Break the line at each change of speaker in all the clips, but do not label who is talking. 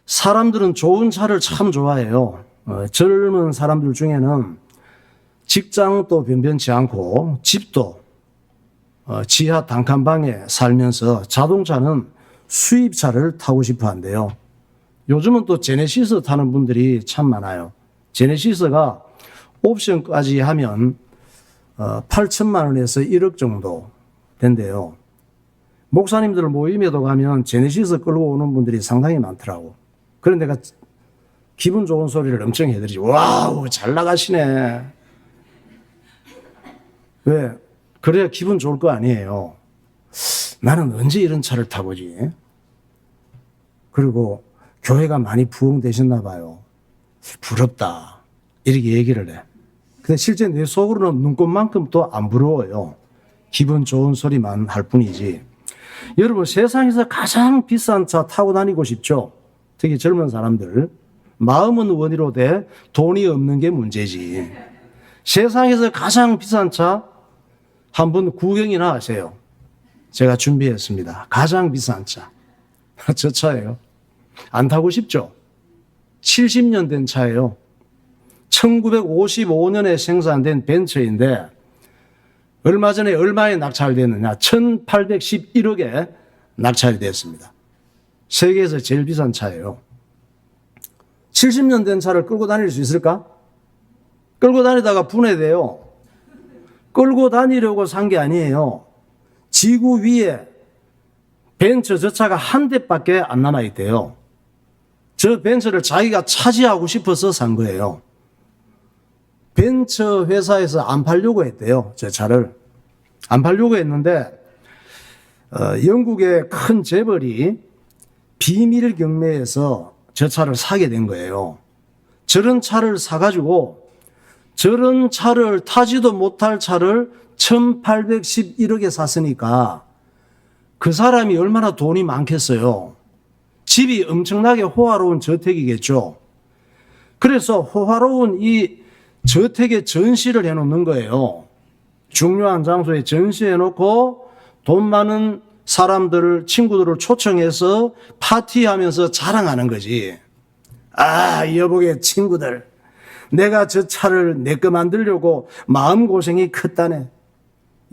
사람들은 좋은 차를 참 좋아해요. 젊은 사람들 중에는 직장도 변변치 않고 집도 지하 단칸방에 살면서 자동차는 수입차를 타고 싶어 한대요. 요즘은 또 제네시스 타는 분들이 참 많아요. 제네시스가 옵션까지 하면 8천만 원에서 1억 정도 된대요. 목사님들 모임에도 가면 제네시스 끌고 오는 분들이 상당히 많더라고. 그런데 내가 기분 좋은 소리를 엄청 해드리지. 와우, 잘 나가시네. 왜? 그래야 기분 좋을 거 아니에요. 나는 언제 이런 차를 타보지? 그리고 교회가 많이 부흥되셨나 봐요. 부럽다. 이렇게 얘기를 해. 근데 실제 내 속으로는 눈꽃만큼 또 안 부러워요. 기분 좋은 소리만 할 뿐이지. 여러분, 세상에서 가장 비싼 차 타고 다니고 싶죠? 특히 젊은 사람들. 마음은 원이로되 돈이 없는 게 문제지. 세상에서 가장 비싼 차 한번 구경이나 하세요. 제가 준비했습니다. 가장 비싼 차. 저 차예요. 안 타고 싶죠? 70년 된 차예요. 1955년에 생산된 벤츠인데 얼마 전에 얼마에 낙찰됐느냐? 1811억에 낙찰이 됐습니다. 세계에서 제일 비싼 차예요. 70년 된 차를 끌고 다닐 수 있을까? 끌고 다니다가 분해돼요. 끌고 다니려고 산 게 아니에요. 지구 위에 벤츠 저 차가 한 대밖에 안 남아있대요. 저 벤츠를 자기가 차지하고 싶어서 산 거예요. 벤츠 회사에서 안 팔려고 했대요. 저 차를. 안 팔려고 했는데 영국의 큰 재벌이 비밀 경매에서 저 차를 사게 된 거예요. 저런 차를 사가지고 저런 차를 타지도 못할 차를 1811억에 샀으니까 그 사람이 얼마나 돈이 많겠어요. 집이 엄청나게 호화로운 저택이겠죠. 그래서 호화로운 이 저택에 전시를 해놓는 거예요. 중요한 장소에 전시해놓고 돈 많은 사람들을, 친구들을 초청해서 파티하면서 자랑하는 거지. 아, 여보게 친구들, 내가 저 차를 내 거 만들려고 마음고생이 컸다네.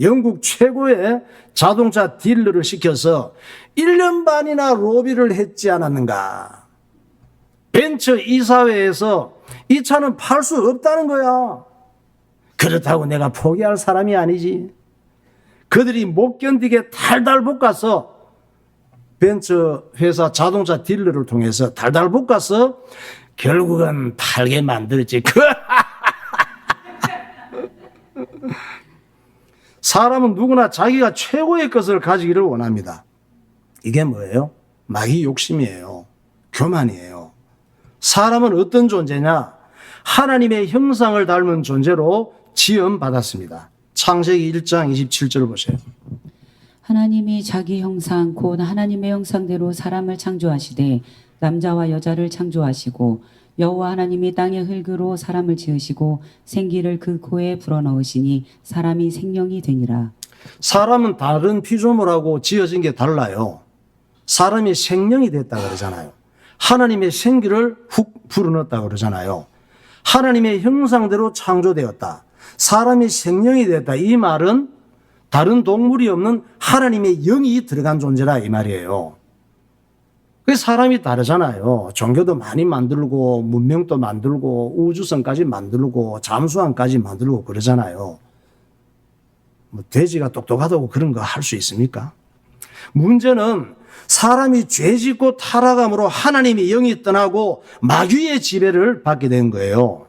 영국 최고의 자동차 딜러를 시켜서 1년 반이나 로비를 했지 않았는가. 벤처 이사회에서 이 차는 팔 수 없다는 거야. 그렇다고 내가 포기할 사람이 아니지. 그들이 못 견디게 달달 볶아서 벤처 회사 자동차 딜러를 통해서 달달 볶아서 결국은 팔게 만들었지. 사람은 누구나 자기가 최고의 것을 가지기를 원합니다. 이게 뭐예요? 마귀 욕심이에요. 교만이에요. 사람은 어떤 존재냐? 하나님의 형상을 닮은 존재로 지음받았습니다. 창세기 1장 27절 보세요.
하나님이 자기 형상 곧 하나님의 형상대로 사람을 창조하시되 남자와 여자를 창조하시고 여호와 하나님이 땅의 흙으로 사람을 지으시고 생기를 그 코에 불어넣으시니 사람이 생명이 되니라.
사람은 다른 피조물하고 지어진 게 달라요. 사람이 생명이 됐다 그러잖아요. 하나님의 생기를 훅 불어넣었다 그러잖아요. 하나님의 형상대로 창조되었다. 사람이 생명이 됐다. 이 말은 다른 동물이 없는 하나님의 영이 들어간 존재라 이 말이에요. 그 사람이 다르잖아요. 종교도 많이 만들고 문명도 만들고 우주선까지 만들고 잠수함까지 만들고 그러잖아요. 뭐 돼지가 똑똑하다고 그런 거 할 수 있습니까? 문제는 사람이 죄짓고 타락함으로 하나님의 영이 떠나고 마귀의 지배를 받게 된 거예요.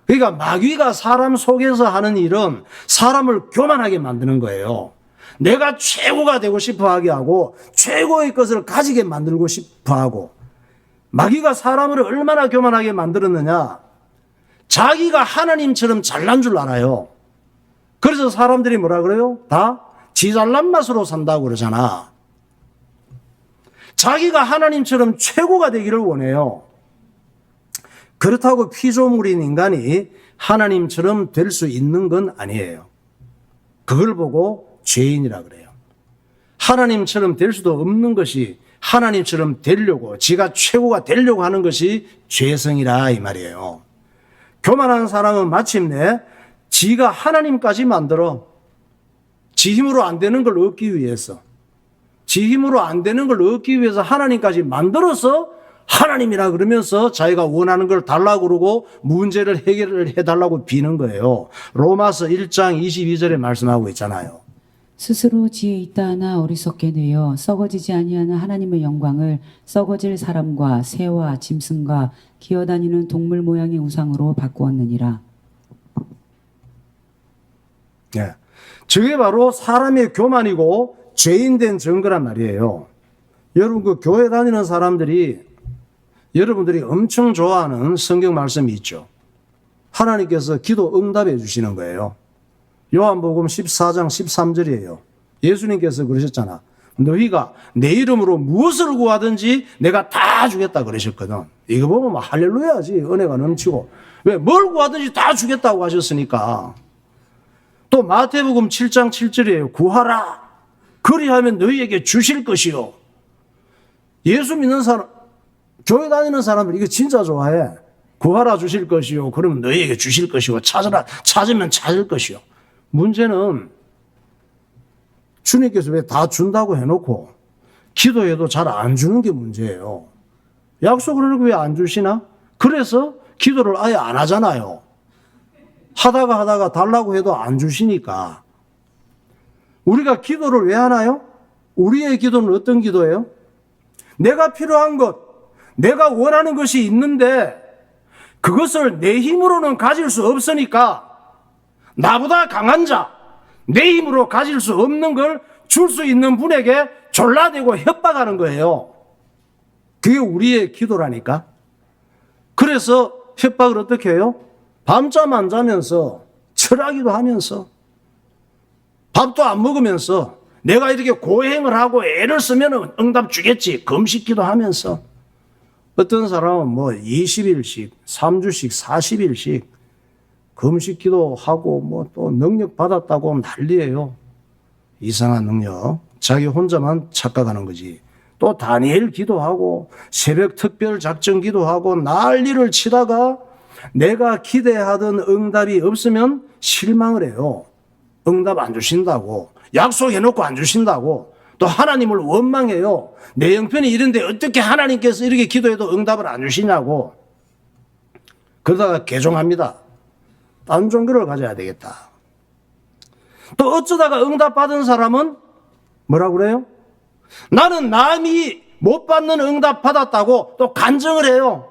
그러니까 마귀가 사람 속에서 하는 일은 사람을 교만하게 만드는 거예요. 내가 최고가 되고 싶어 하게 하고 최고의 것을 가지게 만들고 싶어 하고. 마귀가 사람을 얼마나 교만하게 만들었느냐? 자기가 하나님처럼 잘난 줄 알아요. 그래서 사람들이 뭐라 그래요? 다 지 잘난 맛으로 산다고 그러잖아. 자기가 하나님처럼 최고가 되기를 원해요. 그렇다고 피조물인 인간이 하나님처럼 될 수 있는 건 아니에요. 그걸 보고 죄인이라 그래요. 하나님처럼 될 수도 없는 것이 하나님처럼 되려고, 지가 최고가 되려고 하는 것이 죄성이라 이 말이에요. 교만한 사람은 마침내 지가 하나님까지 만들어 지 힘으로 안 되는 걸 얻기 위해서, 지 힘으로 안 되는 걸 얻기 위해서 하나님까지 만들어서 하나님이라 그러면서 자기가 원하는 걸 달라고 그러고 문제를 해결을 해달라고 비는 거예요. 로마서 1장 22절에 말씀하고 있잖아요.
스스로 지혜 있다 하나 어리석게 되어 썩어지지 아니하는 하나님의 영광을 썩어질 사람과 새와 짐승과 기어다니는 동물 모양의 우상으로 바꾸었느니라.
네. 저게 바로 사람의 교만이고 죄인된 증거란 말이에요. 여러분, 그 교회 다니는 사람들이, 여러분들이 엄청 좋아하는 성경 말씀이 있죠. 하나님께서 기도 응답해 주시는 거예요. 요한복음 14장 13절이에요. 예수님께서 그러셨잖아. 너희가 내 이름으로 무엇을 구하든지 내가 다 주겠다 그러셨거든. 이거 보면 막 할렐루야지. 은혜가 넘치고. 왜? 뭘 구하든지 다 주겠다고 하셨으니까. 또 마태복음 7장 7절이에요. 구하라. 그리하면 너희에게 주실 것이요. 예수 믿는 사람, 교회 다니는 사람들 이거 진짜 좋아해. 구하라 주실 것이요. 그러면 너희에게 주실 것이요. 찾으라. 찾으면 찾을 것이요. 문제는 주님께서 왜 다 준다고 해놓고 기도해도 잘 안 주는 게 문제예요. 약속을 해놓고 왜 안 주시나? 그래서 기도를 아예 안 하잖아요. 하다가 달라고 해도 안 주시니까. 우리가 기도를 왜 하나요? 우리의 기도는 어떤 기도예요? 내가 필요한 것, 내가 원하는 것이 있는데 그것을 내 힘으로는 가질 수 없으니까 나보다 강한 자, 내 힘으로 가질 수 없는 걸 줄 수 있는 분에게 졸라대고 협박하는 거예요. 그게 우리의 기도라니까. 그래서 협박을 어떻게 해요? 밤잠 안 자면서, 철하기도 하면서, 밥도 안 먹으면서, 내가 이렇게 고행을 하고 애를 쓰면 응답 주겠지. 금식기도 하면서. 어떤 사람은 뭐 20일씩, 3주씩, 40일씩 금식기도 하고 뭐 또 능력 받았다고 하면 난리예요. 이상한 능력. 자기 혼자만 착각하는 거지. 또 다니엘 기도하고 새벽 특별 작전 기도하고 난리를 치다가 내가 기대하던 응답이 없으면 실망을 해요. 응답 안 주신다고. 약속해놓고 안 주신다고. 또 하나님을 원망해요. 내 형편이 이런데 어떻게 하나님께서 이렇게 기도해도 응답을 안 주시냐고. 그러다가 개종합니다. 다른 종교를 가져야 되겠다. 또 어쩌다가 응답받은 사람은 뭐라고 그래요? 나는 남이 못 받는 응답 받았다고 또 간증을 해요.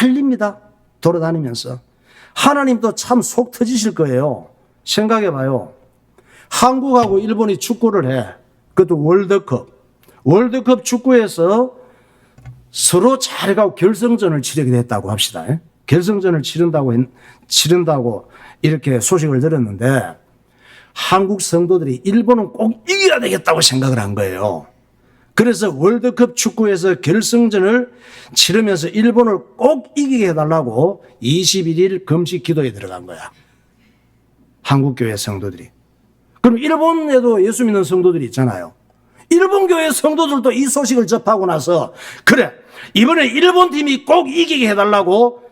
난립니다. 돌아다니면서. 하나님도 참 속 터지실 거예요. 생각해 봐요. 한국하고 일본이 축구를 해. 그것도 월드컵. 월드컵 축구에서 서로 잘해가고 결승전을 치르게 됐다고 합시다. 결승전을 치른다고 이렇게 소식을 들었는데 한국 성도들이 일본은 꼭 이겨야 되겠다고 생각을 한 거예요. 그래서 월드컵 축구에서 결승전을 치르면서 일본을 꼭 이기게 해달라고 21일 금식 기도에 들어간 거야. 한국교회 성도들이. 그럼 일본에도 예수 믿는 성도들이 있잖아요. 일본 교회 성도들도 이 소식을 접하고 나서 그래, 이번에 일본 팀이 꼭 이기게 해달라고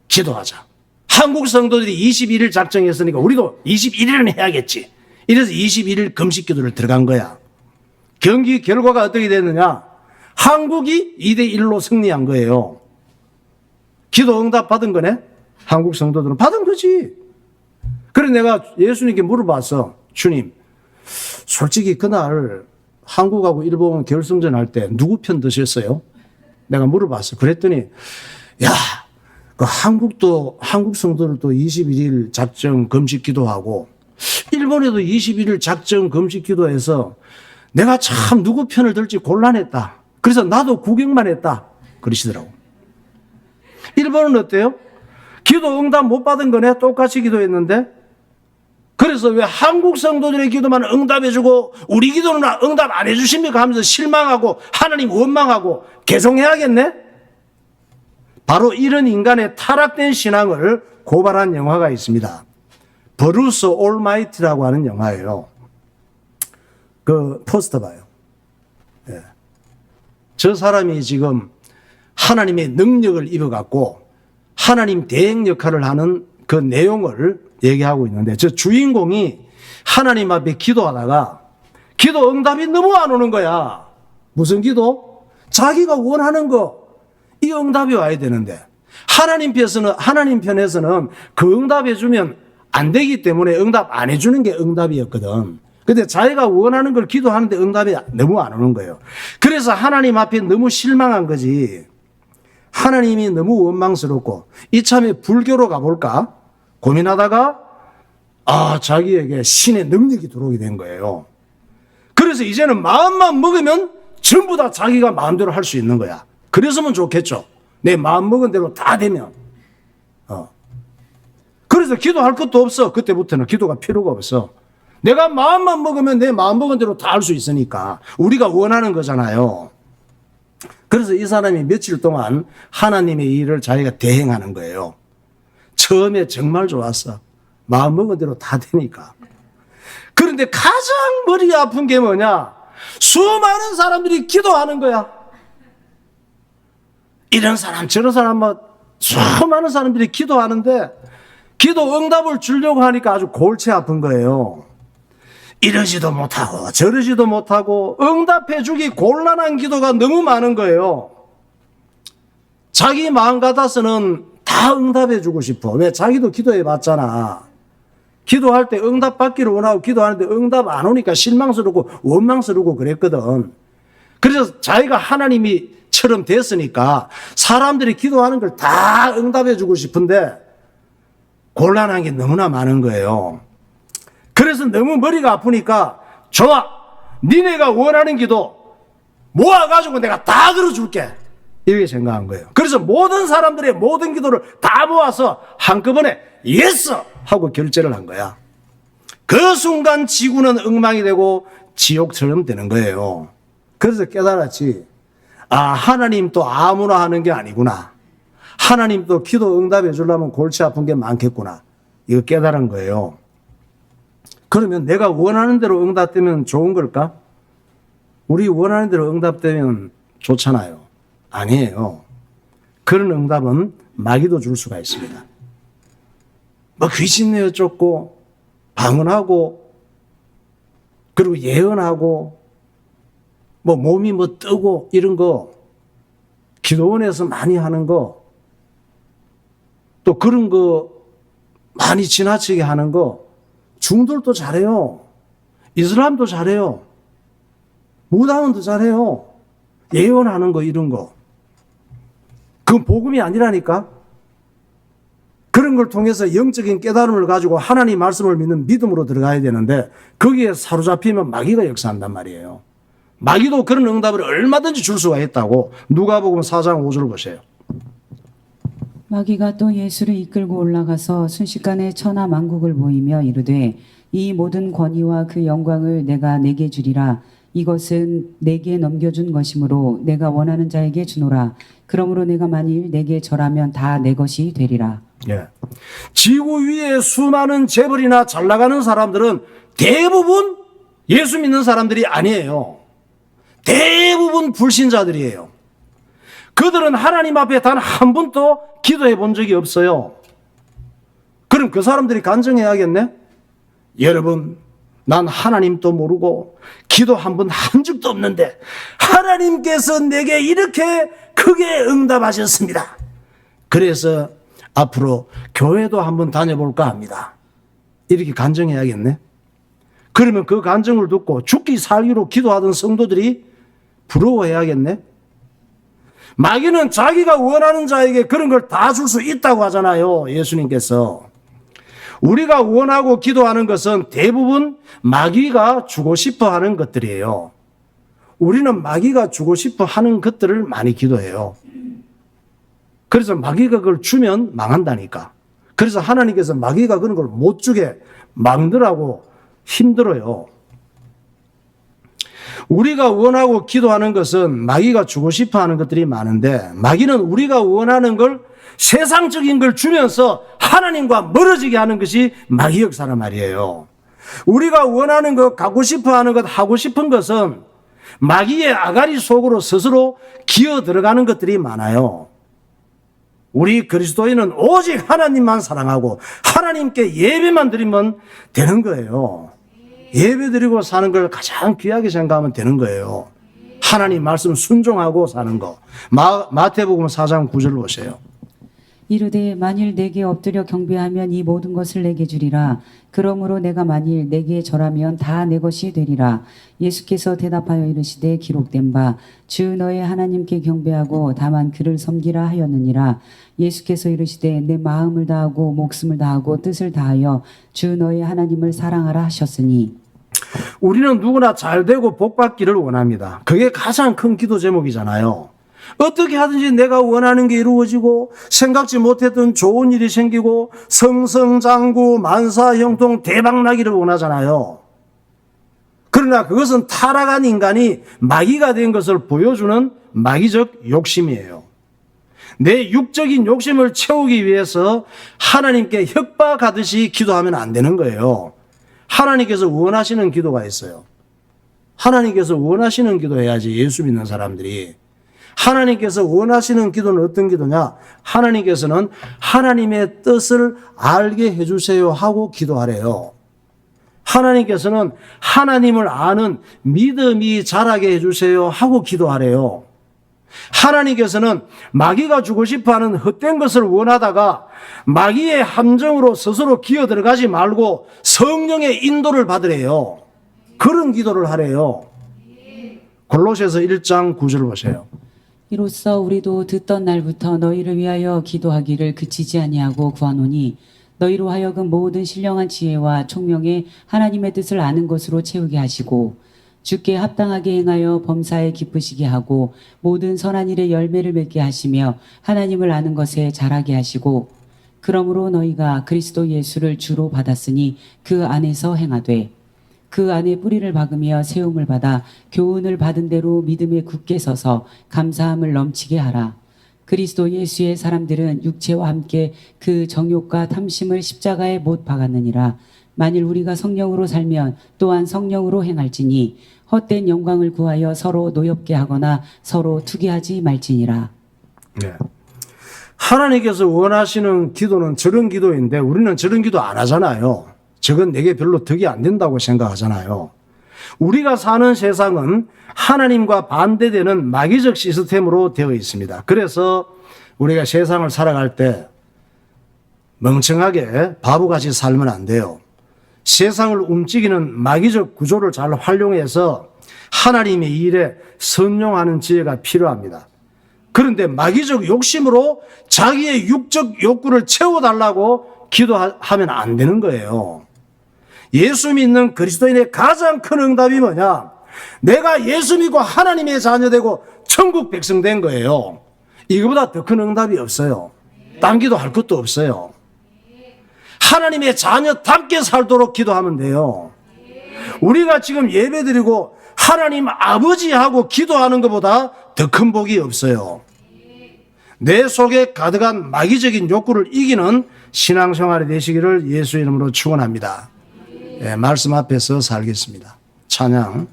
기도하자. 한국 성도들이 21일 작정했으니까 우리도 21일은 해야겠지. 이래서 21일 금식 기도를 들어간 거야. 경기 결과가 어떻게 됐느냐? 한국이 2대1로 승리한 거예요. 기도 응답 받은 거네? 한국 성도들은 받은 거지. 그래 내가 예수님께 물어봤어. 주님, 솔직히 그날 한국하고 일본 결승전 할 때 누구 편 드셨어요? 내가 물어봤어. 그랬더니 야, 그 한국 성도들도 21일 작정 금식 기도하고 일본에도 21일 작정 금식 기도해서 내가 참 누구 편을 들지 곤란했다. 그래서 나도 구경만 했다. 그러시더라고. 일본은 어때요? 기도 응답 못 받은 거네. 똑같이 기도했는데. 그래서 왜 한국 성도들의 기도만 응답해주고 우리 기도는 응답 안 해주십니까 하면서 실망하고 하나님 원망하고 개종해야겠네? 바로 이런 인간의 타락된 신앙을 고발한 영화가 있습니다. 브루스 올마이티라고 하는 영화예요. 그 포스터 봐요. 예. 저 사람이 지금 하나님의 능력을 입어갖고 하나님 대행 역할을 하는 그 내용을 얘기하고 있는데, 저 주인공이 하나님 앞에 기도하다가 기도 응답이 너무 안 오는 거야. 무슨 기도? 자기가 원하는 거, 이 응답이 와야 되는데 하나님 편에서는 그 응답해 주면 안 되기 때문에 응답 안 해주는 게 응답이었거든. 근데 자기가 원하는 걸 기도하는데 응답이 너무 안 오는 거예요. 그래서 하나님 앞에 너무 실망한 거지. 하나님이 너무 원망스럽고 이참에 불교로 가볼까 고민하다가 자기에게 신의 능력이 들어오게 된 거예요. 그래서 이제는 마음만 먹으면 전부 다 자기가 마음대로 할 수 있는 거야. 그랬으면 좋겠죠. 내 마음 먹은 대로 다 되면. 그래서 기도할 것도 없어. 그때부터는 기도가 필요가 없어. 내가 마음만 먹으면 내 마음 먹은 대로 다 할 수 있으니까 우리가 원하는 거잖아요. 그래서 이 사람이 며칠 동안 하나님의 일을 자기가 대행하는 거예요. 처음에 정말 좋았어. 마음 먹은 대로 다 되니까. 그런데 가장 머리 아픈 게 뭐냐? 수많은 사람들이 기도하는 거야. 이런 사람 저런 사람 수많은 사람들이 기도하는데 기도 응답을 주려고 하니까 아주 골치 아픈 거예요. 이러지도 못하고 저러지도 못하고 응답해 주기 곤란한 기도가 너무 많은 거예요. 자기 마음 같아서는 다 응답해 주고 싶어. 왜? 자기도 기도해 봤잖아. 기도할 때 응답 받기를 원하고 기도하는데 응답 안 오니까 실망스럽고 원망스럽고 그랬거든. 그래서 자기가 하나님이처럼 됐으니까 사람들이 기도하는 걸 다 응답해 주고 싶은데 곤란한 게 너무나 많은 거예요. 그래서 너무 머리가 아프니까 좋아, 니네가 원하는 기도 모아가지고 내가 다 들어줄게, 이렇게 생각한 거예요. 그래서 모든 사람들의 모든 기도를 다 모아서 한꺼번에 예스! 하고 결제를 한 거야. 그 순간 지구는 엉망이 되고 지옥처럼 되는 거예요. 그래서 깨달았지. 하나님 또 아무나 하는 게 아니구나. 하나님 또 기도 응답해 주려면 골치 아픈 게 많겠구나. 이거 깨달은 거예요. 그러면 내가 원하는 대로 응답되면 좋은 걸까? 우리 원하는 대로 응답되면 좋잖아요. 아니에요. 그런 응답은 마귀도 줄 수가 있습니다. 귀신 내어 쫓고 방언하고 그리고 예언하고 몸이 뜨고 이런 거 기도원에서 많이 하는 거, 또 그런 거 많이 지나치게 하는 거 중들도 잘해요. 이슬람도 잘해요. 무당도 잘해요. 예언하는 거 이런 거. 그건 복음이 아니라니까. 그런 걸 통해서 영적인 깨달음을 가지고 하나님 말씀을 믿는 믿음으로 들어가야 되는데 거기에 사로잡히면 마귀가 역사한단 말이에요. 마귀도 그런 응답을 얼마든지 줄 수가 있다고. 누가복음 4장 5절 보세요.
마귀가 또 예수를 이끌고 올라가서 순식간에 천하 만국을 보이며 이르되 이 모든 권위와 그 영광을 내가 내게 주리라. 이것은 내게 넘겨준 것이므로 내가 원하는 자에게 주노라. 그러므로 내가 만일 내게 절하면 다 내 것이 되리라.
예. 지구 위에 수많은 재벌이나 잘 나가는 사람들은 대부분 예수 믿는 사람들이 아니에요. 대부분 불신자들이에요. 그들은 하나님 앞에 단 한 번도 기도해 본 적이 없어요. 그럼 그 사람들이 간증해야겠네? 여러분, 난 하나님도 모르고 기도 한 번 한 적도 없는데 하나님께서 내게 이렇게 크게 응답하셨습니다. 그래서 앞으로 교회도 한번 다녀볼까 합니다. 이렇게 간증해야겠네? 그러면 그 간증을 듣고 죽기 살기로 기도하던 성도들이 부러워해야겠네? 마귀는 자기가 원하는 자에게 그런 걸 다 줄 수 있다고 하잖아요. 예수님께서. 우리가 원하고 기도하는 것은 대부분 마귀가 주고 싶어 하는 것들이에요. 우리는 마귀가 주고 싶어 하는 것들을 많이 기도해요. 그래서 마귀가 그걸 주면 망한다니까. 그래서 하나님께서 마귀가 그런 걸 못 주게 막느라고 힘들어요. 우리가 원하고 기도하는 것은 마귀가 주고 싶어 하는 것들이 많은데 마귀는 우리가 원하는 걸 세상적인 걸 주면서 하나님과 멀어지게 하는 것이 마귀 역사란 말이에요. 우리가 원하는 것, 갖고 싶어 하는 것, 하고 싶은 것은 마귀의 아가리 속으로 스스로 기어 들어가는 것들이 많아요. 우리 그리스도인은 오직 하나님만 사랑하고 하나님께 예배만 드리면 되는 거예요. 예배 드리고 사는 걸 가장 귀하게 생각하면 되는 거예요. 하나님 말씀 순종하고 사는 거. 마태복음 4장 9절 보세요.
이르되 만일 내게 엎드려 경배하면 이 모든 것을 내게 주리라. 그러므로 내가 만일 내게 절하면 다 내 것이 되리라. 예수께서 대답하여 이르시되 기록된 바 주 너의 하나님께 경배하고 다만 그를 섬기라 하였느니라. 예수께서 이르시되 내 마음을 다하고 목숨을 다하고 뜻을 다하여 주 너의 하나님을 사랑하라 하셨으니.
우리는 누구나 잘 되고 복 받기를 원합니다. 그게 가장 큰 기도 제목이잖아요. 어떻게 하든지 내가 원하는 게 이루어지고 생각지 못했던 좋은 일이 생기고 성성장구 만사형통 대박나기를 원하잖아요. 그러나 그것은 타락한 인간이 마귀가 된 것을 보여주는 마귀적 욕심이에요. 내 육적인 욕심을 채우기 위해서 하나님께 협박하듯이 기도하면 안 되는 거예요. 하나님께서 원하시는 기도가 있어요. 하나님께서 원하시는 기도해야지 예수 믿는 사람들이. 하나님께서 원하시는 기도는 어떤 기도냐? 하나님께서는 하나님의 뜻을 알게 해주세요 하고 기도하래요. 하나님께서는 하나님을 아는 믿음이 자라게 해주세요 하고 기도하래요. 하나님께서는 마귀가 주고 싶어하는 헛된 것을 원하다가 마귀의 함정으로 스스로 기어 들어가지 말고 성령의 인도를 받으래요. 그런 기도를 하래요. 골로새서 1장 9절 보세요.
이로써 우리도 듣던 날부터 너희를 위하여 기도하기를 그치지 아니하고 구하노니 너희로 하여금 모든 신령한 지혜와 총명에 하나님의 뜻을 아는 것으로 채우게 하시고 주께 합당하게 행하여 범사에 기쁘시게 하고 모든 선한 일에 열매를 맺게 하시며 하나님을 아는 것에 자라게 하시고 그러므로 너희가 그리스도 예수를 주로 받았으니 그 안에서 행하되 그 안에 뿌리를 박으며 세움을 받아 교훈을 받은 대로 믿음에 굳게 서서 감사함을 넘치게 하라. 그리스도 예수의 사람들은 육체와 함께 그 정욕과 탐심을 십자가에 못 박았느니라. 만일 우리가 성령으로 살면 또한 성령으로 행할지니 헛된 영광을 구하여 서로 노엽게 하거나 서로 투기하지 말지니라.
네. 하나님께서 원하시는 기도는 저런 기도인데 우리는 저런 기도 안 하잖아요. 저건 내게 별로 덕이 안 된다고 생각하잖아요. 우리가 사는 세상은 하나님과 반대되는 마귀적 시스템으로 되어 있습니다. 그래서 우리가 세상을 살아갈 때 멍청하게 바보같이 살면 안 돼요. 세상을 움직이는 마귀적 구조를 잘 활용해서 하나님의 일에 선용하는 지혜가 필요합니다. 그런데 마귀적 욕심으로 자기의 육적 욕구를 채워달라고 기도하면 안 되는 거예요. 예수 믿는 그리스도인의 가장 큰 응답이 뭐냐? 내가 예수 믿고 하나님의 자녀 되고 천국 백성 된 거예요. 이거보다 더 큰 응답이 없어요. 딴 기도할 것도 없어요. 하나님의 자녀답게 살도록 기도하면 돼요. 우리가 지금 예배드리고 하나님 아버지하고 기도하는 것보다 더 큰 복이 없어요. 내 속에 가득한 마귀적인 욕구를 이기는 신앙생활이 되시기를 예수 이름으로 축원합니다. 예, 말씀 앞에서 살겠습니다. 찬양.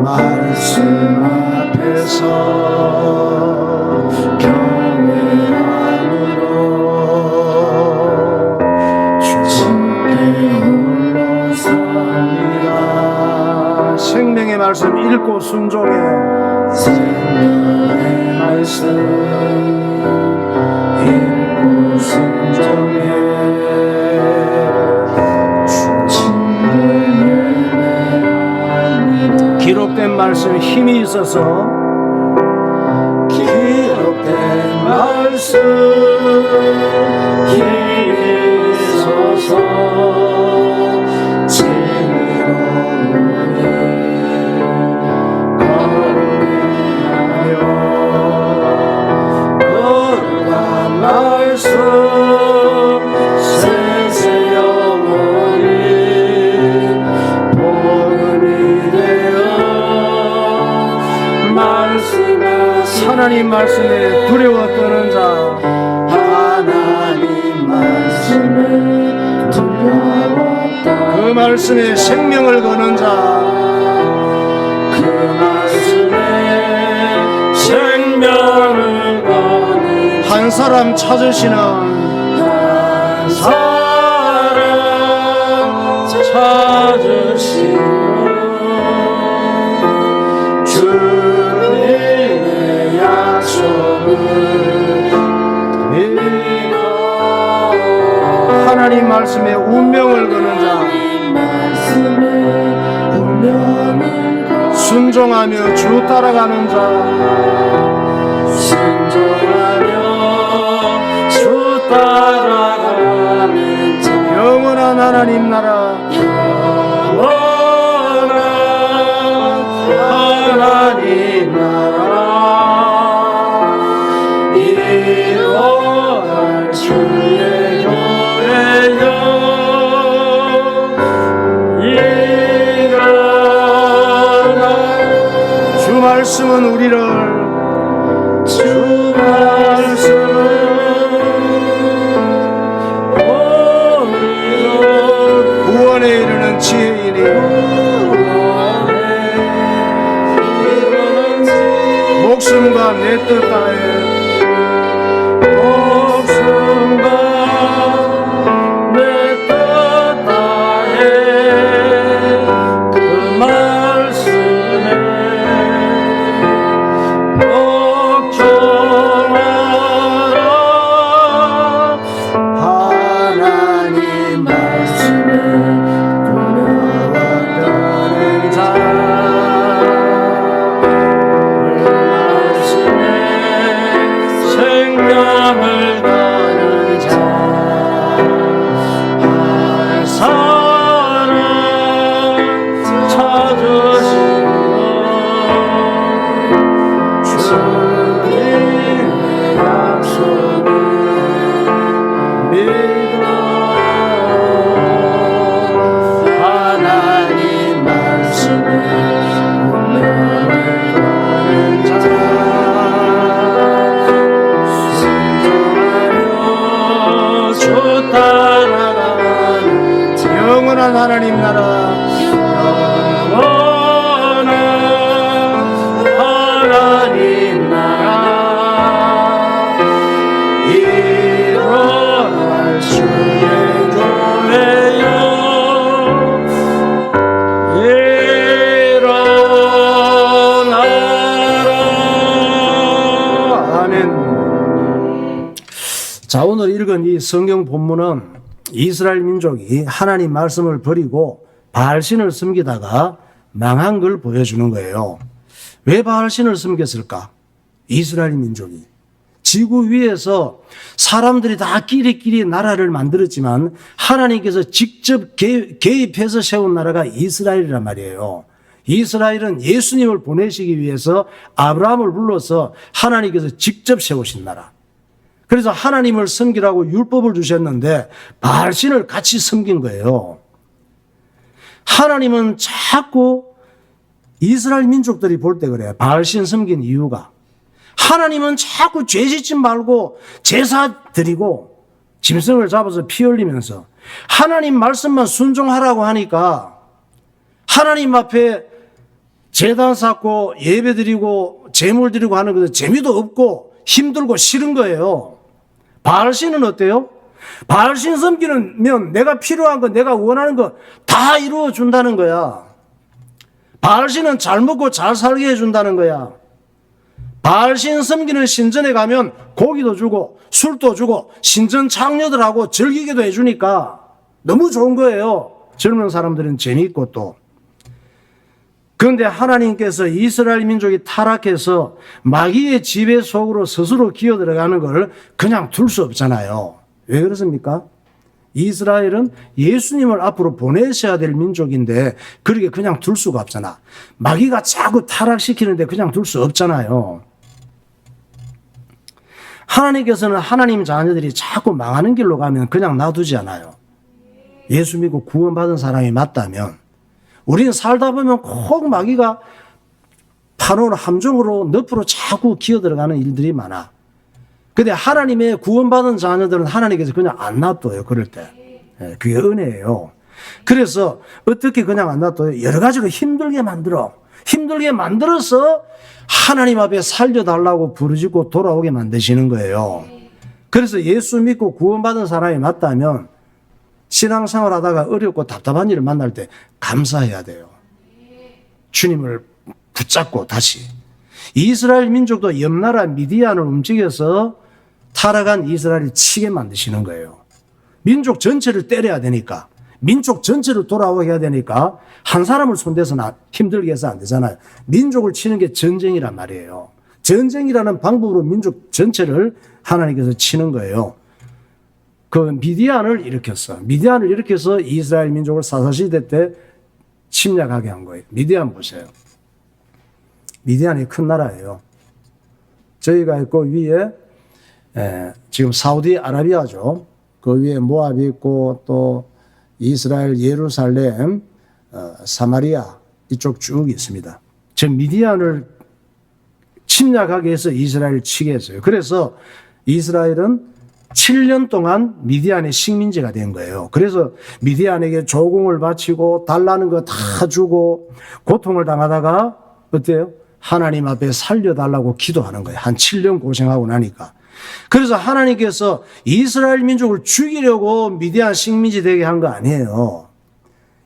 말씀 앞에서 경외함으로 주께 홀로 삽니다. 생명의 말씀 읽고 순종해. 생명의 말씀 읽고 순종해. 기록된 말씀 힘이 있어서 기록된 말씀 힘이 있어서 진리로우니 거룩하며 거룩한 말씀 세세 영원히 복음이 되어 말씀에 두려워 떠는 자,
하나님 말씀에 두려워 떠는
그 말씀에 생명을 거는 자,
그 말씀에 생명을 거는
한 사람 찾으시는
한 사람 찾으시는 주님의 약속을 믿어
하나님 말씀에 운명을 거는 자,
하나님 말씀에 운명을 거
순종하며 주 따라가는 자,
순종하며 주 따라가는 자
영원한 하나님 나라,
영원한 하나님 나라 이루어갈 주의 교회여 일어나
주 말씀은 우리를
주 말씀을 우리를
구원에 이르는 지혜이니 목숨과 내 뜻 다해
목숨과 내 뜻 다해 그 말씀에 복종하라 하나님 말씀에 두려워 떠는 자 생명을 가는 자 한 사람 찾으시는 주님의 약속을 믿어 하나님 말씀에 운명을 가는 자 주 따라가는
영원한 하나님 나라,
영원한 하나님 나라 일어날 주의 교회여 일어나라
아멘. 자, 오늘 읽은 이 성경 본문은 이스라엘 민족이 하나님 말씀을 버리고 바알신을 섬기다가 망한 걸 보여주는 거예요. 왜 바알신을 섬겼을까? 이스라엘 민족이 지구 위에서 사람들이 다 끼리끼리 나라를 만들었지만 하나님께서 직접 개입해서 세운 나라가 이스라엘이란 말이에요. 이스라엘은 예수님을 보내시기 위해서 아브라함을 불러서 하나님께서 직접 세우신 나라. 그래서 하나님을 섬기라고 율법을 주셨는데 바알신을 같이 섬긴 거예요. 하나님은 자꾸 이스라엘 민족들이 볼 때 그래요. 바알신 섬긴 이유가. 하나님은 자꾸 죄 짓지 말고 제사 드리고 짐승을 잡아서 피 흘리면서 하나님 말씀만 순종하라고 하니까 하나님 앞에 제단 쌓고 예배 드리고 제물 드리고 하는 것은 재미도 없고 힘들고 싫은 거예요. 바알신은 어때요? 바알신 섬기면 내가 필요한 거, 내가 원하는 거 다 이루어 준다는 거야. 바알신은 잘 먹고 잘 살게 해준다는 거야. 바알신 섬기는 신전에 가면 고기도 주고 술도 주고 신전 창녀들하고 즐기기도 해주니까 너무 좋은 거예요. 젊은 사람들은 재미있고 또. 그런데 하나님께서 이스라엘 민족이 타락해서 마귀의 지배 속으로 스스로 기어들어가는 걸 그냥 둘 수 없잖아요. 왜 그렇습니까? 이스라엘은 예수님을 앞으로 보내셔야 될 민족인데 그렇게 그냥 둘 수가 없잖아. 마귀가 자꾸 타락시키는데 그냥 둘 수 없잖아요. 하나님께서는 하나님 자녀들이 자꾸 망하는 길로 가면 그냥 놔두지 않아요. 예수 믿고 구원받은 사람이 맞다면 우리는 살다 보면 꼭 마귀가 한온 함정으로 늪으로 자꾸 기어 들어가는 일들이 많아. 근데 하나님의 구원받은 자녀들은 하나님께서 그냥 안 놔둬요. 그럴 때. 그게 은혜예요. 그래서 어떻게 그냥 안 놔둬요? 여러 가지로 힘들게 만들어서 하나님 앞에 살려달라고 부르짖고 돌아오게 만드시는 거예요. 그래서 예수 믿고 구원받은 사람이 맞다면 신앙생활 하다가 어렵고 답답한 일을 만날 때 감사해야 돼요. 주님을 붙잡고 다시. 이스라엘 민족도 옆나라 미디안을 움직여서 타락한 이스라엘을 치게 만드시는 거예요. 민족 전체를 때려야 되니까, 민족 전체를 돌아오게 해야 되니까 한 사람을 손대서는 힘들게 해서 안 되잖아요. 민족을 치는 게 전쟁이란 말이에요. 전쟁이라는 방법으로 민족 전체를 하나님께서 치는 거예요. 그 미디안을 일으켰어. 미디안을 일으켜서 이스라엘 민족을 사사시대 때 침략하게 한 거예요. 미디안 보세요. 미디안이 큰 나라예요. 저희가 있고 위에 지금 사우디아라비아죠. 그 위에 모압이 있고 또 이스라엘, 예루살렘, 사마리아 이쪽 쭉 있습니다. 저 미디안을 침략하게 해서 이스라엘을 치게 했어요. 그래서 이스라엘은 7년 동안 미디안의 식민지가 된 거예요. 그래서 미디안에게 조공을 바치고 달라는 거 다 주고 고통을 당하다가 어때요? 하나님 앞에 살려달라고 기도하는 거예요. 한 7년 고생하고 나니까. 그래서 하나님께서 이스라엘 민족을 죽이려고 미디안 식민지 되게 한 거 아니에요.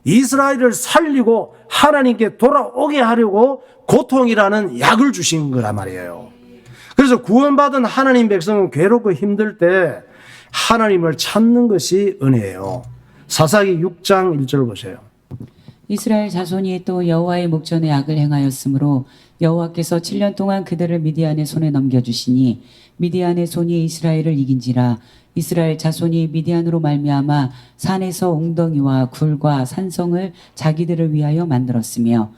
이스라엘을 살리고 하나님께 돌아오게 하려고 고통이라는 약을 주신 거란 말이에요. 그래서 구원받은 하나님 백성은 괴롭고 힘들 때 하나님을 찾는 것이 은혜예요. 사사기 6장 1절 보세요.
이스라엘 자손이 또 여호와의 목전에 악을 행하였으므로 여호와께서 7년 동안 그들을 미디안의 손에 넘겨주시니 미디안의 손이 이스라엘을 이긴지라. 이스라엘 자손이 미디안으로 말미암아 산에서 웅덩이와 굴과 산성을 자기들을 위하여 만들었으며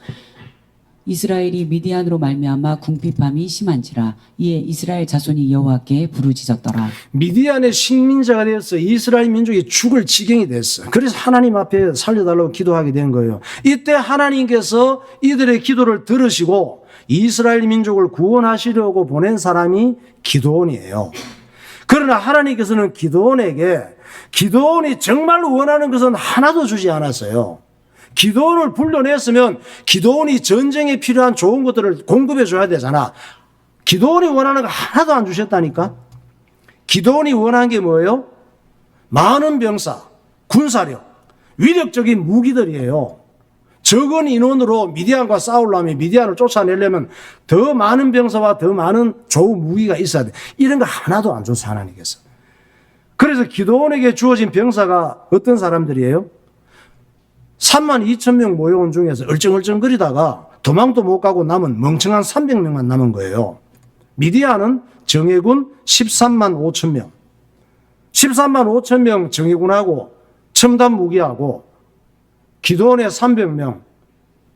이스라엘이 미디안으로 말미암아 궁핍함이 심한지라. 이에 이스라엘 자손이 여호와께 부르짖었더라.
미디안의 식민자가 되어서 이스라엘 민족이 죽을 지경이 됐어. 그래서 하나님 앞에 살려달라고 기도하게 된 거예요. 이때 하나님께서 이들의 기도를 들으시고 이스라엘 민족을 구원하시려고 보낸 사람이 기드온이에요. 그러나 하나님께서는 기드온이 정말 원하는 것은 하나도 주지 않았어요. 기드온을 불러냈으면 기드온이 전쟁에 필요한 좋은 것들을 공급해 줘야 되잖아. 기드온이 원하는 거 하나도 안 주셨다니까. 기드온이 원한 게 뭐예요? 많은 병사, 군사력, 위력적인 무기들이에요. 적은 인원으로 미디안과 싸우려면, 미디안을 쫓아내려면 더 많은 병사와 더 많은 좋은 무기가 있어야 돼. 이런 거 하나도 안 줬어, 하나님께서. 그래서 기드온에게 주어진 병사가 어떤 사람들이에요? 32,000명 모여온 중에서 얼쩡얼쩡거리다가 도망도 못 가고 남은 멍청한 300명만 남은 거예요. 미디안은 정예군 13만 5천 명. 13만 5천 명 정예군하고 첨단 무기하고 기드온의 300명,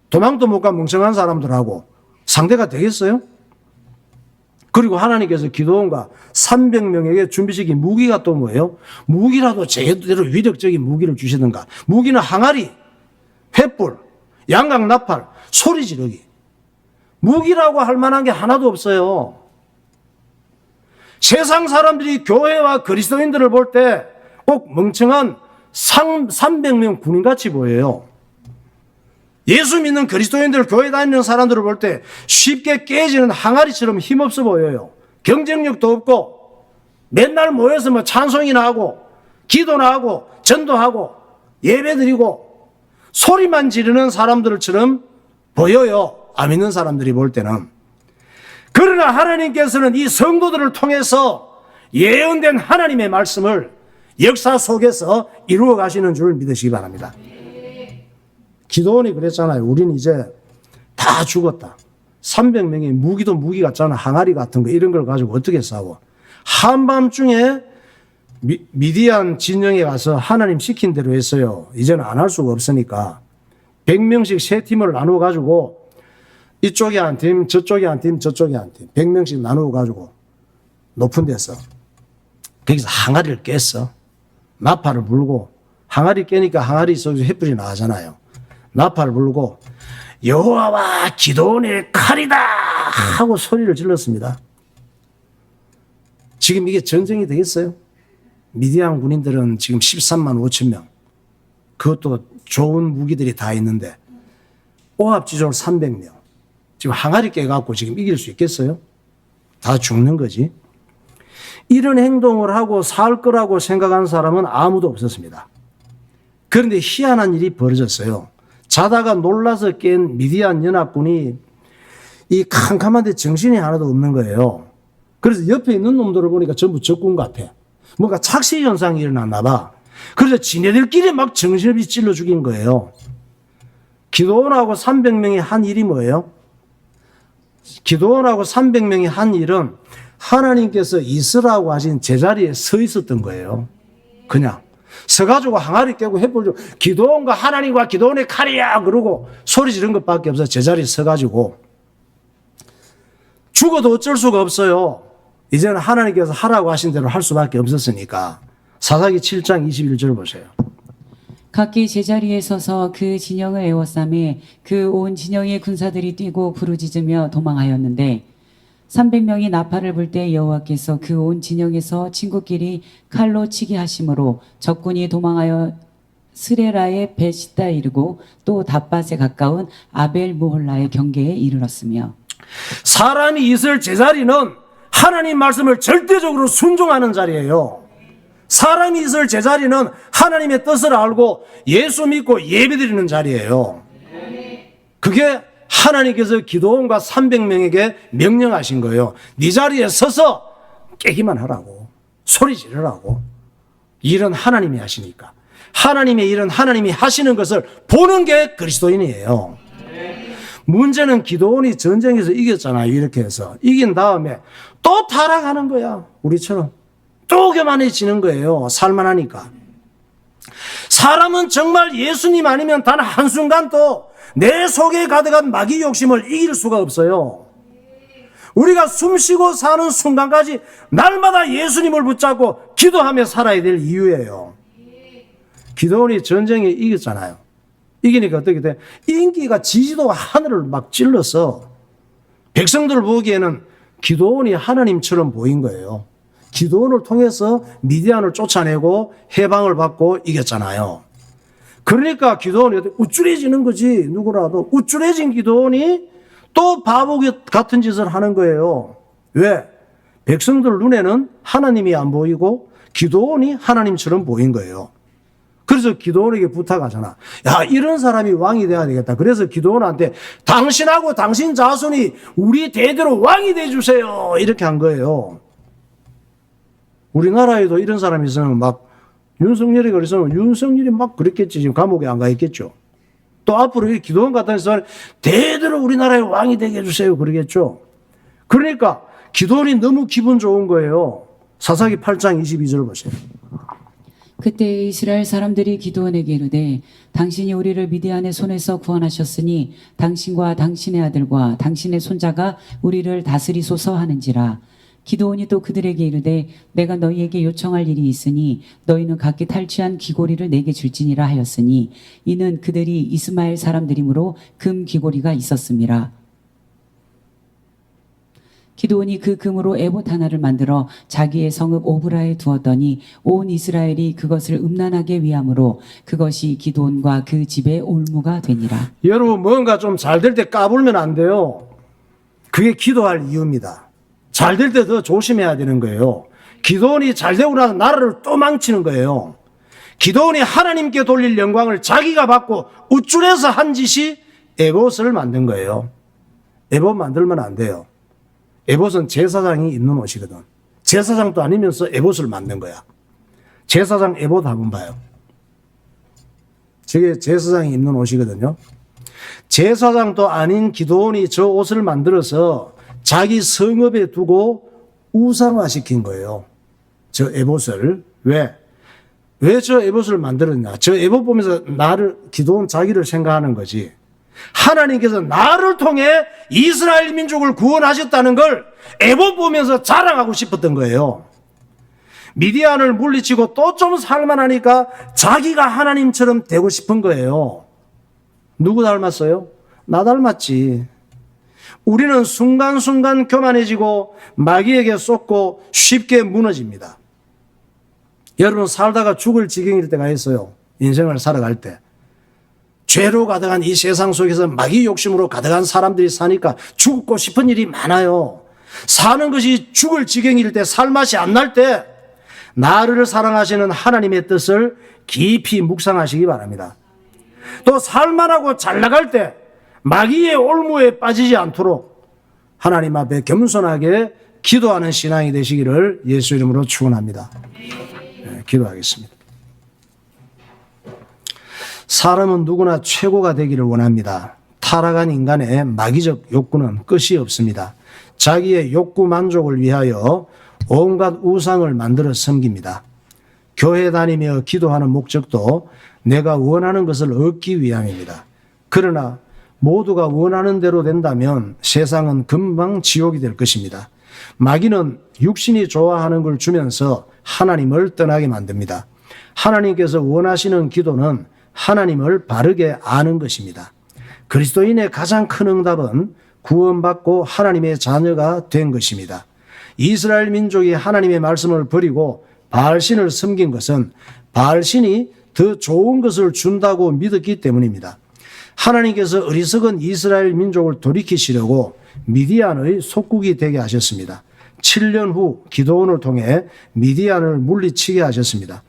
도망도 못 간 멍청한 사람들하고 상대가 되겠어요? 그리고 하나님께서 기드온과 300명에게 준비시킨 무기가 또 뭐예요? 무기라도 제대로 위력적인 무기를 주시든가. 무기는 항아리, 횃불, 양각 나팔, 소리 지르기. 무기라고 할 만한 게 하나도 없어요. 세상 사람들이 교회와 그리스도인들을 볼 때 꼭 멍청한 300명 군인같이 보여요. 예수 믿는 그리스도인들, 교회 다니는 사람들을 볼 때 쉽게 깨지는 항아리처럼 힘없어 보여요. 경쟁력도 없고 맨날 모여서 뭐 찬송이나 하고 기도나 하고 전도하고 예배드리고 소리만 지르는 사람들처럼 보여요. 안 믿는 사람들이 볼 때는. 그러나 하나님께서는 이 성도들을 통해서 예언된 하나님의 말씀을 역사 속에서 이루어 가시는 줄 믿으시기 바랍니다. 기드온이 그랬잖아요. 우린 이제 다 죽었다. 300명의 무기도 무기 같잖아. 항아리 같은 거 이런 걸 가지고 어떻게 싸워. 한밤중에 미디안 진영에 가서 하나님 시킨 대로 했어요. 이제는 안 할 수가 없으니까 100명씩 세 팀을 나누어 가지고 이쪽에 한 팀, 저쪽에 한 팀, 저쪽에 한 팀 100명씩 나누어 가지고 높은 데서 거기서 항아리를 깼어. 나팔을 불고 항아리 깨니까 항아리 속에서 횃불이 나가잖아요. 나팔을 불고 여호와와 기도원의 칼이다 하고 소리를 질렀습니다. 지금 이게 전쟁이 되겠어요? 미디안 군인들은 지금 13만 5천 명. 그것도 좋은 무기들이 다 있는데 오합지졸 300명. 지금 항아리 깨갖고 지금 이길 수 있겠어요? 다 죽는 거지. 이런 행동을 하고 살 거라고 생각한 사람은 아무도 없었습니다. 그런데 희한한 일이 벌어졌어요. 자다가 놀라서 깬 미디안 연합군이 이 캄캄한데 정신이 하나도 없는 거예요. 그래서 옆에 있는 놈들을 보니까 전부 적군 같아. 뭔가 착시 현상이 일어났나 봐. 그래서 지네들끼리 막 정신없이 찔러 죽인 거예요. 기도원하고 300명이 한 일이 뭐예요? 기도원하고 300명이 한 일은 하나님께서 있으라고 하신 제자리에 서 있었던 거예요. 그냥 서가지고 항아리 깨고 횃불 들고 기도원과 하나님과 기도원의 칼이야 그러고 소리 지른 것밖에 없어. 제자리에 서가지고 죽어도 어쩔 수가 없어요. 이제는 하나님께서 하라고 하신 대로 할 수밖에 없었으니까. 사사기 7장 21절 보세요.
각기 제자리에 서서 그 진영을 에워싸매 그 온 진영의 군사들이 뛰고 부르짖으며 도망하였는데 300명이 나팔을 불 때 여호와께서 그 온 진영에서 친구끼리 칼로 치게 하심으로 적군이 도망하여 스레라의 베시다에 이르고 또 답밭에 가까운 아벨 무홀라의 경계에 이르렀으며
사람이 있을 제자리는 하나님 말씀을 절대적으로 순종하는 자리예요. 사람이 있을 제자리는 하나님의 뜻을 알고 예수 믿고 예배드리는 자리예요. 그게 하나님께서 기도원과 300명에게 명령하신 거예요. 네 자리에 서서 깨기만 하라고, 소리 지르라고. 일은 하나님이 하시니까. 하나님의 일은 하나님이 하시는 것을 보는 게 그리스도인이에요. 문제는 기도원이 전쟁에서 이겼잖아요. 이렇게 해서 이긴 다음에 또 타락하는 거야. 우리처럼 또 교만해지는 거예요. 살만하니까. 사람은 정말 예수님 아니면 단 한순간도 내 속에 가득한 마귀 욕심을 이길 수가 없어요. 우리가 숨쉬고 사는 순간까지 날마다 예수님을 붙잡고 기도하며 살아야 될 이유예요. 기도원이 전쟁에 이겼잖아요. 이기니까 어떻게 돼? 인기가 지지도가 하늘을 막 찔러서 백성들 보기에는 기도원이 하나님처럼 보인 거예요. 기도원을 통해서 미디안을 쫓아내고 해방을 받고 이겼잖아요. 그러니까 기도원이 우쭐해지는 거지. 누구라도 우쭐해진 기도원이 또 바보 같은 짓을 하는 거예요. 왜? 백성들 눈에는 하나님이 안 보이고 기도원이 하나님처럼 보인 거예요. 그래서 기도원에게 부탁하잖아. 야, 이런 사람이 왕이 돼야 되겠다. 그래서 기도원한테 당신하고 당신 자손이 우리 대대로 왕이 돼주세요. 이렇게 한 거예요. 우리나라에도 이런 사람이 있으면 막 윤석열이 그래서 윤석열이 막 그랬겠지. 지금 감옥에 안 가 있겠죠. 또 앞으로 이 기도원 같은 데서 대대로 우리나라의 왕이 되게 해주세요. 그러겠죠. 그러니까 기도원이 너무 기분 좋은 거예요. 사사기 8장 22절 보세요.
그때 이스라엘 사람들이 기드온에게 이르되 당신이 우리를 미디안의 손에서 구원하셨으니 당신과 당신의 아들과 당신의 손자가 우리를 다스리소서 하는지라. 기드온이 또 그들에게 이르되 내가 너희에게 요청할 일이 있으니 너희는 각기 탈취한 귀고리를 내게 줄지니라 하였으니 이는 그들이 이스마엘 사람들이므로 금 귀고리가 있었음이라. 기드온이 그 금으로 에봇 하나를 만들어 자기의 성읍 오브라에 두었더니 온 이스라엘이 그것을 음란하게 위함으로 그것이 기드온과 그 집의 올무가 되니라.
여러분 뭔가 좀 잘 될 때 까불면 안 돼요. 그게 기도할 이유입니다. 잘 될 때 더 조심해야 되는 거예요. 기드온이 잘 되고 나서 나라를 또 망치는 거예요. 기드온이 하나님께 돌릴 영광을 자기가 받고 우쭐해서 한 짓이 에봇을 만든 거예요. 에봇 만들면 안 돼요. 에봇은 제사장이 입는 옷이거든. 제사장도 아니면서 에봇을 만든 거야. 제사장 에봇 한번 봐요. 저게 제사장이 입는 옷이거든요. 제사장도 아닌 기드온이 저 옷을 만들어서 자기 성읍에 두고 우상화시킨 거예요. 저 에봇을. 왜? 왜 저 에봇을 만들었냐? 저 에봇 보면서 기드온 자기를 생각하는 거지. 하나님께서 나를 통해 이스라엘 민족을 구원하셨다는 걸 에봇 보면서 자랑하고 싶었던 거예요. 미디안을 물리치고 또 좀 살만하니까 자기가 하나님처럼 되고 싶은 거예요. 누구 닮았어요? 나 닮았지. 우리는 순간순간 교만해지고 마귀에게 쏟고 쉽게 무너집니다. 여러분 살다가 죽을 지경일 때가 있어요. 인생을 살아갈 때. 죄로 가득한 이 세상 속에서 마귀 욕심으로 가득한 사람들이 사니까 죽고 싶은 일이 많아요. 사는 것이 죽을 지경일 때, 살맛이 안 날 때 나를 사랑하시는 하나님의 뜻을 깊이 묵상하시기 바랍니다. 또 살만하고 잘 나갈 때 마귀의 올무에 빠지지 않도록 하나님 앞에 겸손하게 기도하는 신앙이 되시기를 예수 이름으로 축원합니다. 네, 기도하겠습니다. 사람은 누구나 최고가 되기를 원합니다. 타락한 인간의 마귀적 욕구는 끝이 없습니다. 자기의 욕구 만족을 위하여 온갖 우상을 만들어 섬깁니다. 교회 다니며 기도하는 목적도 내가 원하는 것을 얻기 위함입니다. 그러나 모두가 원하는 대로 된다면 세상은 금방 지옥이 될 것입니다. 마귀는 육신이 좋아하는 걸 주면서 하나님을 떠나게 만듭니다. 하나님께서 원하시는 기도는 하나님을 바르게 아는 것입니다. 그리스도인의 가장 큰 응답은 구원받고 하나님의 자녀가 된 것입니다. 이스라엘 민족이 하나님의 말씀을 버리고 바알신을 섬긴 것은 바알신이 더 좋은 것을 준다고 믿었기 때문입니다. 하나님께서 어리석은 이스라엘 민족을 돌이키시려고 미디안의 속국이 되게 하셨습니다. 7년 후 기드온을 통해 미디안을 물리치게 하셨습니다.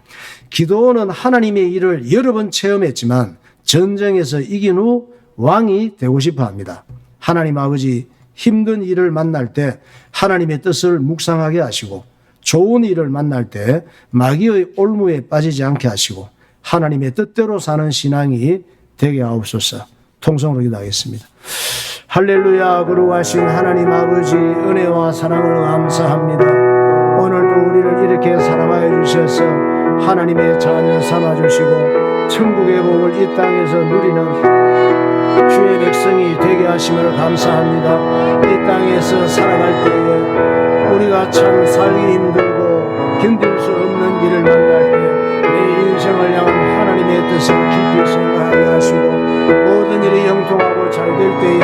기드온은 하나님의 일을 여러 번 체험했지만 전쟁에서 이긴 후 왕이 되고 싶어 합니다. 하나님 아버지, 힘든 일을 만날 때 하나님의 뜻을 묵상하게 하시고 좋은 일을 만날 때 마귀의 올무에 빠지지 않게 하시고 하나님의 뜻대로 사는 신앙이 되게 하옵소서. 통성으로 기도하겠습니다. 할렐루야. 거룩하신 하나님 아버지, 은혜와 사랑을 감사합니다. 오늘도 우리를 이렇게 사랑하여 주셔서 하나님의 자녀 삼아주시고 천국의 복을 이 땅에서 누리는 주의 백성이 되게 하심을 감사합니다. 이 땅에서 살아갈 때에 우리가 참 살기 힘들고 견딜 수 없는 일을 만날 때 내 인생을 향한 하나님의 뜻을 깊이 생각하게 하시고 모든 일이 형통하고 잘 될 때에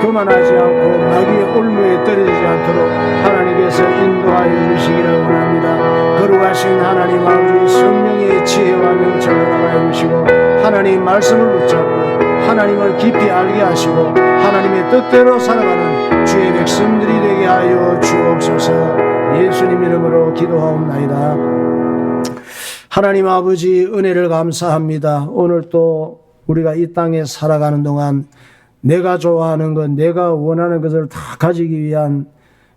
교만하지 않고 마귀의 올무에 떨어지지 않도록 하나님께서 인도하여 주시기를 원합니다. 거룩하신 하나님 아버지, 성령의 지혜와 명철을 나가여 주시고 하나님 말씀을 붙잡고 하나님을 깊이 알게 하시고 하나님의 뜻대로 살아가는 주의 백성들이 되게 하여 주옵소서. 예수님 이름으로 기도하옵나이다. 하나님 아버지, 은혜를 감사합니다. 오늘 또 우리가 이 땅에 살아가는 동안 내가 좋아하는 것, 내가 원하는 것을 다 가지기 위한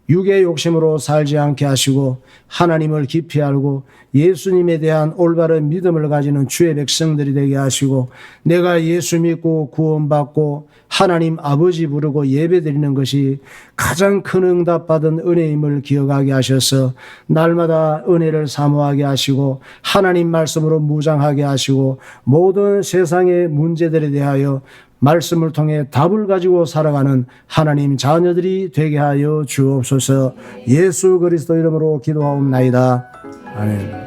육의 욕심으로 살지 않게 하시고 하나님을 깊이 알고 예수님에 대한 올바른 믿음을 가지는 주의 백성들이 되게 하시고 내가 예수 믿고 구원받고 하나님 아버지 부르고 예배드리는 것이 가장 큰 응답받은 은혜임을 기억하게 하셔서 날마다 은혜를 사모하게 하시고 하나님 말씀으로 무장하게 하시고 모든 세상의 문제들에 대하여 말씀을 통해 답을 가지고 살아가는 하나님 자녀들이 되게 하여 주옵소서. 예수 그리스도 이름으로 기도하옵나이다. 아멘.